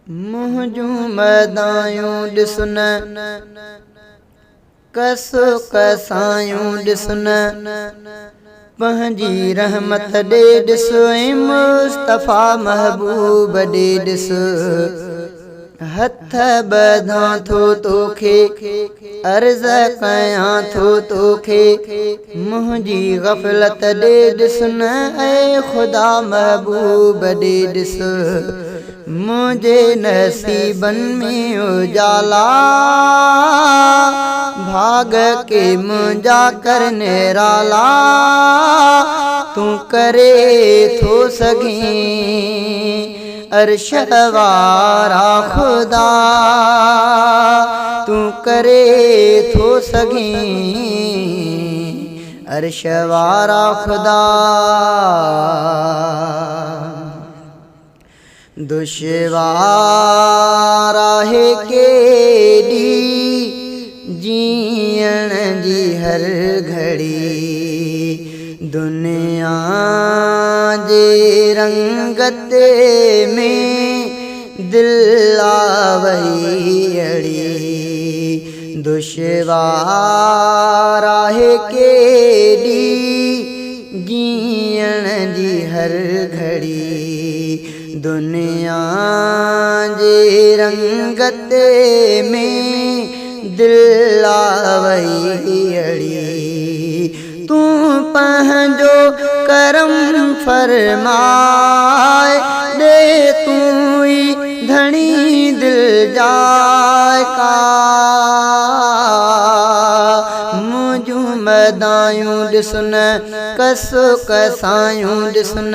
मुंहिंजूं मदायूं ॾिसुन कसो कसायूं ॾिसुन पंहिंजी रहमत ॾे ॾिस ऐं मुस्तफ़ा महबूब ॾे ॾिस हथ ॿधां थो तोखे अर्ज़ कयां थो तोखे मुंहिंजी ग़फ़लत ॾे ॾिस न ऐं ख़ुदा महबूब ॾे ॾिस मुंहिंजे नसीबनि में उजाला भाग के मुंहिंजा कर निराला तूं करे थो सघीं अर्श वारा ख़ुदा तूं करे थो सघीं अर्श वारा ख़ुदा दुश्वार आहे केॾी जीअण जी हर घड़ी दुनिया जे रंगत में दिल आवई अड़ी दुश्वार आहे केॾी जीअण जी हर घड़ी दुनिया जे रंगत में दिल आवई अड़ी तूं पंहिंजो करम फरमाए ॾे तूं ई धणी दिल जाए का मुंहिंजूं मदायूं ॾिसुन कसो कसायूं ॾिसुन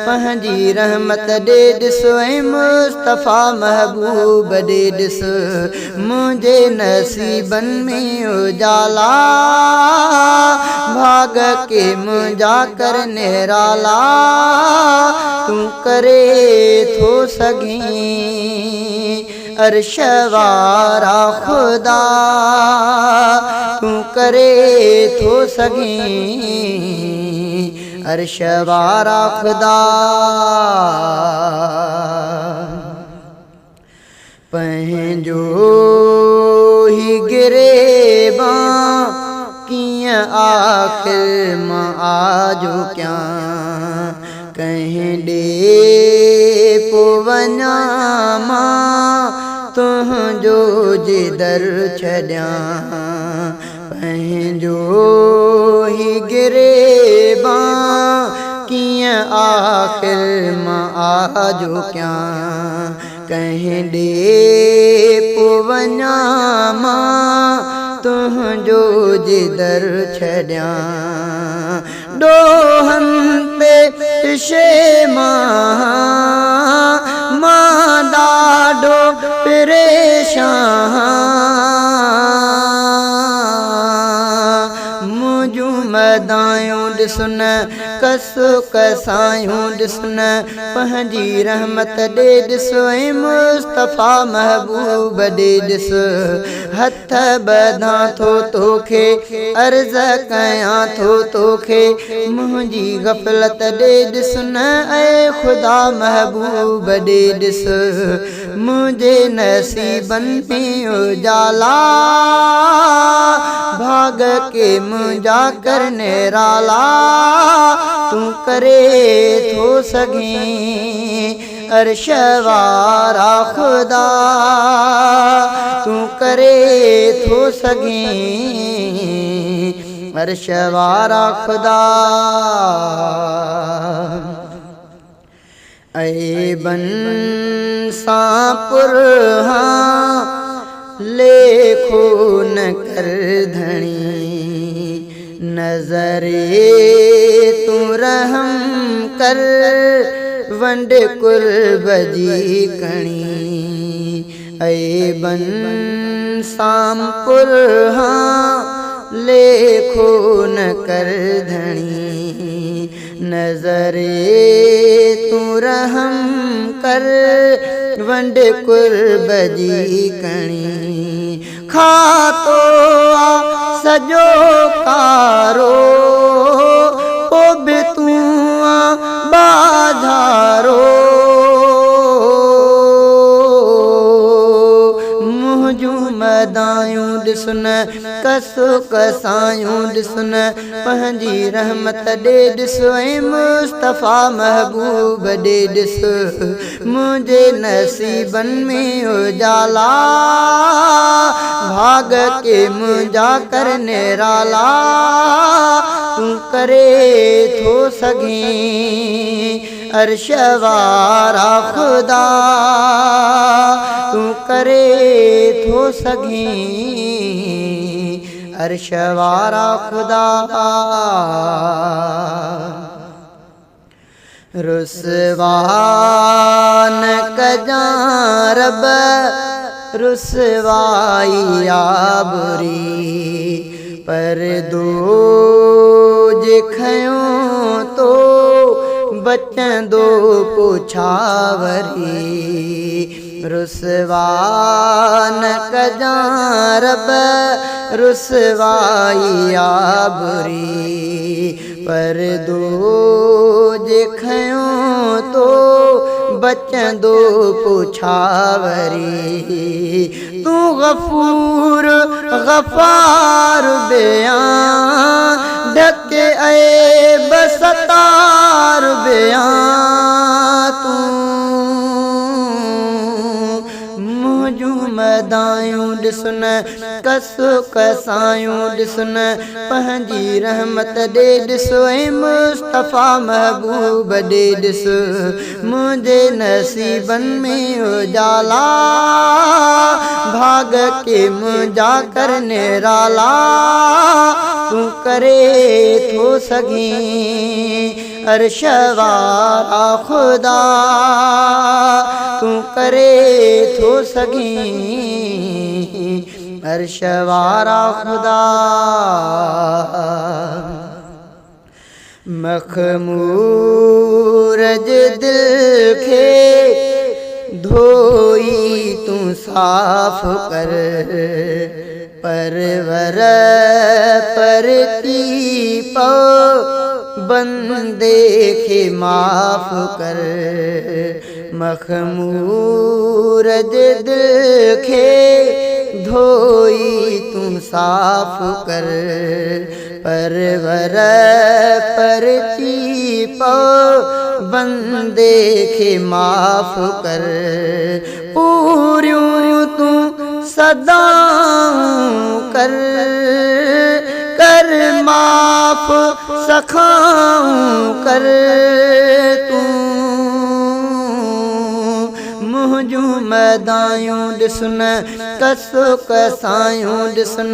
पंहिंजी रहमत ॾे ॾिस ऐं मुस्तफ़ा महबूब ॾे ॾिस मुंहिंजे नसीबनि में उजाला भाग के मुंहिंजा कर निराला तूं करे थो सघीं अर्श वारा ख़ुदा तूं करे थो सघीं अर्श वारा ख़ुदा पंहिंजो ही गिरेबां कीअं आख़िर मां आजो कयां कंहिं ॾे पोइ वञा मां तुंहिंजो जिदर छॾियां पंहिंजो ही गिरेबां कीअं आख़िर मां आजो कयां कंहिं ॾे पोइ वञा मां तुंहिंजो जिदर छॾियां ॾोहनि ते शेमां मां ॾाढो परेशान मुंहिंजूं मदायूं ॾिसुन कसो कसायूं ॾिसुन पंहिंजी रहमत ॾे ॾिस ऐं मुस्तफ़ा महबूब ॾे ॾिस हथ ॿधां थो तोखे अर्ज़ कयां थो तोखे मुंहिंजी ग़फ़लत ॾे ॾिस न ऐं ख़ुदा महबूब ॾे ॾिस मुंहिंजे नसीबनि में उजाला भाग के मुंहिंजा कर निराला तूं करे थो सघीं अर्श वारा ख़ुदा तूं करे थो सघीं अर्श वारा ख़ुदा ऐबन सां पुरहां लेखो न कर धणी नज़रे तूं रहम कर वंड कुर्ब जी कणी ऐबन सां पुरहां लेखो न कर धणी नज़रे तूं रहम कर वंड कुर्ब जी कणी खातो आ सॼो कारो पोइ बि तूं आ बाधारो ॾिसुन कसो कसायूं ॾिसुन पंहिंजी रहमत ॾे ॾिस ऐं मुस्तफ़ा महबूब ॾे ॾिस मुंहिंजे नसीबनि में उजाला भाग के मुंहिंजा कर निराला तूं करे थो सघीं अर्श वारा खुदा तूं करे थो सघीं अर्श वारा खुदा रुसवा न कजां रब रुसवाई आबरी पर दो जे खयों तो बचंदो पुछावरी रुसवा न कजां रब रुसवाई आबरी पर दो जे खयों तो बचंदो पुछावरी तू गफूर गफार बयां ढके ऐब सतार बयां तू मुंहिंजूं मदायूं ॾिसुन कसो कसायूं ॾिसुन पंहिंजी रहमत ॾे ॾिस ऐं मुस्तफ़ा महबूब ॾे ॾिस मुंहिंजे नसीबनि में उजाला भाग के मुंहिंजा कर निराला तूं करे थो सघीं अर्श वारा खुदा तूं करे थो सघीं अर्श वारा खुदा मखमूर जे दिल खे धोई तूं साफ़ कर परवर पर की पो बंदे खे माफ़ कर मखमूर जे दिल खे धोई तूं साफ़ कर परवर पर की पो बंदे खे माफ़ कर पूरियूं तूं सदाऊं कर कर माफ़ सखाऊं कर तूं मुंहिंजूं मदायूं ॾिसुन कसो कसायूं ॾिसुन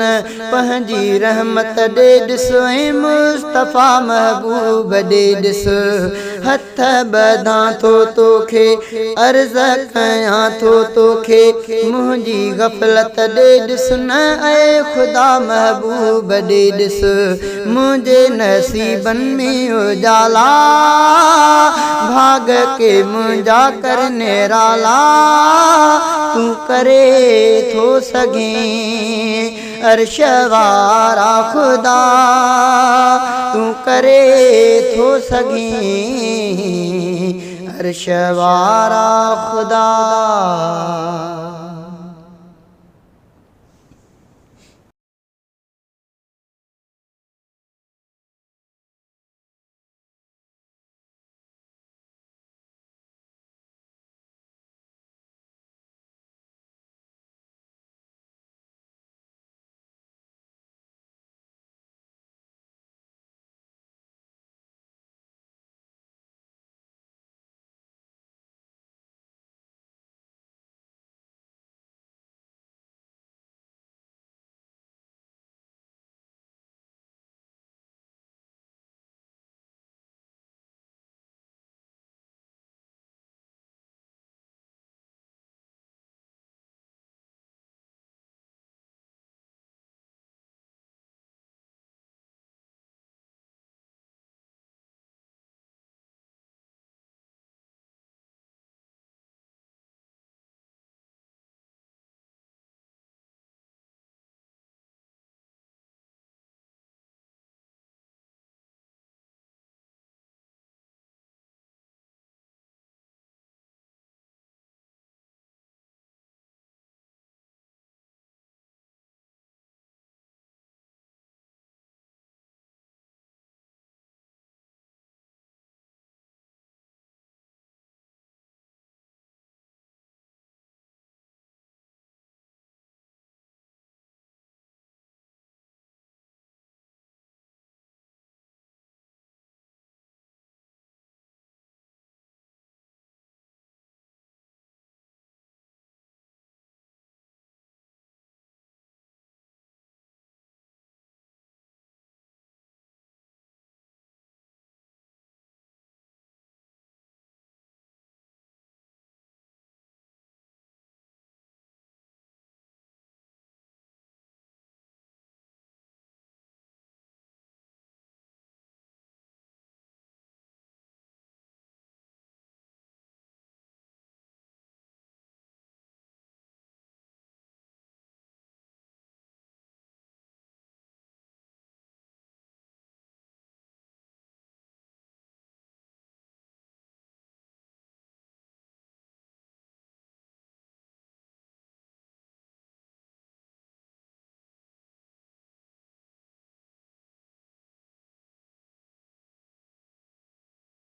पंहिंजी रहमत ॾे ॾिस ऐं मुस्तफ़ा महबूब ॾे ॾिस हथ ॿधां थो तोखे अर्ज़ कयां थो तोखे मुंहिंजी गफ़लत ॾे ॾिस न ऐं ख़ुदा महबूब ॾे ॾिस मुंहिंजे नसीबनि में उजाला भाग के मुंहिंजा कर निराला तूं करे थो सघीं अर्श वारा खुदा तूं करे थो सघीं अर्श वारा खुदा।